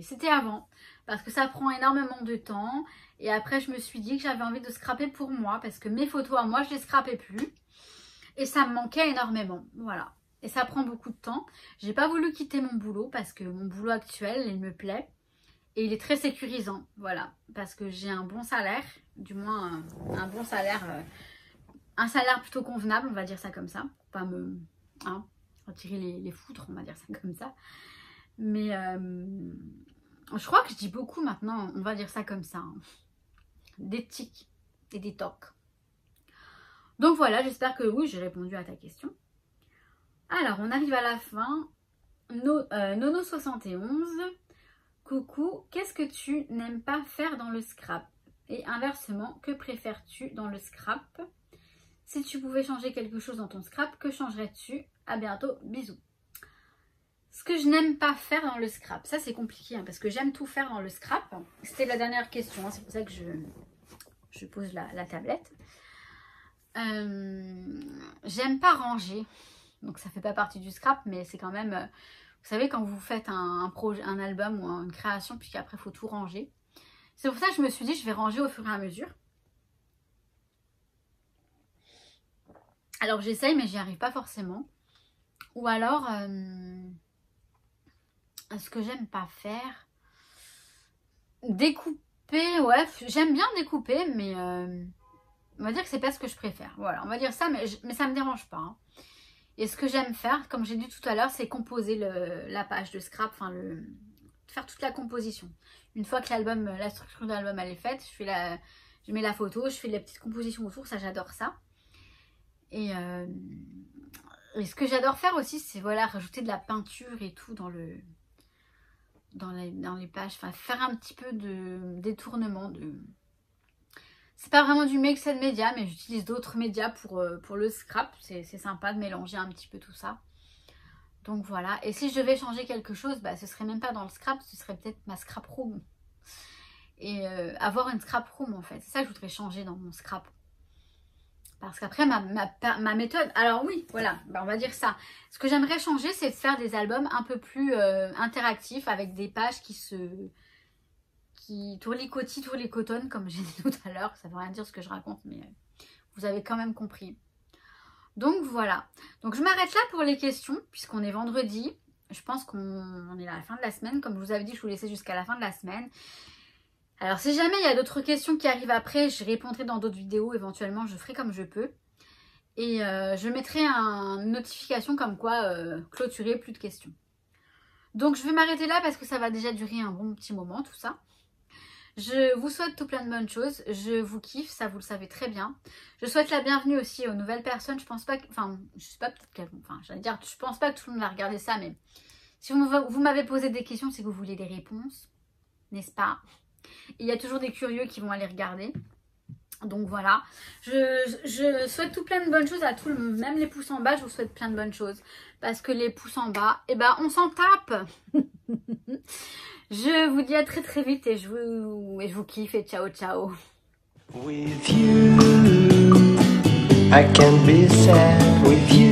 c'était avant. Parce que ça prend énormément de temps. Et après, je me suis dit que j'avais envie de scraper pour moi, parce que mes photos à moi, je les scrapais plus. Et ça me manquait énormément, voilà. Et ça prend beaucoup de temps. J'ai pas voulu quitter mon boulot, parce que mon boulot actuel, il me plaît. Et il est très sécurisant, voilà, parce que j'ai un bon salaire, du moins un bon salaire, un salaire plutôt convenable, on va dire ça comme ça, pas me retirer les foudres, on va dire ça comme ça. Mais je crois que je dis beaucoup maintenant, on va dire ça comme ça, hein. Des tics et des tocs. Donc voilà, j'espère que oui, j'ai répondu à ta question. Alors, on arrive à la fin. Nono71. Coucou, qu'est-ce que tu n'aimes pas faire dans le scrap? Et inversement, que préfères-tu dans le scrap? Si tu pouvais changer quelque chose dans ton scrap, que changerais-tu? À bientôt, bisous. Ce que je n'aime pas faire dans le scrap, ça c'est compliqué hein, parce que j'aime tout faire dans le scrap. C'était la dernière question, hein, c'est pour ça que je pose la tablette. J'aime pas ranger, donc ça fait pas partie du scrap, mais c'est quand même... vous savez, quand vous faites un projet, un album ou une création, puis qu'après il faut tout ranger. C'est pour ça que je me suis dit, je vais ranger au fur et à mesure. Alors j'essaye, mais j'y arrive pas forcément. Ou alors, ce que j'aime pas faire, découper, ouais, j'aime bien découper, mais on va dire que c'est pas ce que je préfère. Voilà, on va dire ça, mais ça me dérange pas. Hein. Et ce que j'aime faire, comme j'ai dit tout à l'heure, c'est composer la page de scrap, enfin faire toute la composition. Une fois que l'album, la structure de l'album elle est faite, je mets la photo, je fais les petites compositions autour, ça j'adore ça. Et ce que j'adore faire aussi, c'est voilà, rajouter de la peinture et tout dans les pages, enfin faire un petit peu de détournement. C'est pas vraiment du mix and media, mais j'utilise d'autres médias pour le scrap. C'est sympa de mélanger un petit peu tout ça. Donc voilà. Et si je devais changer quelque chose, bah, ce serait même pas dans le scrap, ce serait peut-être ma scrap room. Et avoir une scrap room en fait. C'est ça que je voudrais changer dans mon scrap. Parce qu'après ma méthode, alors oui, voilà, bah on va dire ça. Ce que j'aimerais changer, c'est de faire des albums un peu plus interactifs avec des pages qui tourlicotonnent, comme j'ai dit tout à l'heure. Ça veut rien dire ce que je raconte, mais vous avez quand même compris. Donc voilà. Donc je m'arrête là pour les questions, puisqu'on est vendredi. Je pense qu'on est à la fin de la semaine. Comme je vous avais dit, je vous laissais jusqu'à la fin de la semaine. Alors si jamais il y a d'autres questions qui arrivent après, je répondrai dans d'autres vidéos. Éventuellement, je ferai comme je peux. Et je mettrai une notification comme quoi clôturer, plus de questions. Donc je vais m'arrêter là parce que ça va déjà durer un bon petit moment tout ça. Je vous souhaite tout plein de bonnes choses. Je vous kiffe, ça vous le savez très bien. Je souhaite la bienvenue aussi aux nouvelles personnes. Je pense pas que... Enfin, je sais pas, peut-être qu'elles vont... Enfin, j'allais dire, je pense pas que tout le monde va regarder ça, mais... Si vous m'avez posé des questions, c'est que vous voulez des réponses. N'est-ce pas? Il y a toujours des curieux qui vont aller regarder. Donc voilà. Je souhaite tout plein de bonnes choses à tout le monde. Même les pouces en bas, je vous souhaite plein de bonnes choses. Parce que les pouces en bas, eh ben, on s'en tape. Je vous dis à très très vite et je vous kiffe et ciao ciao. With you, I can be sad with you.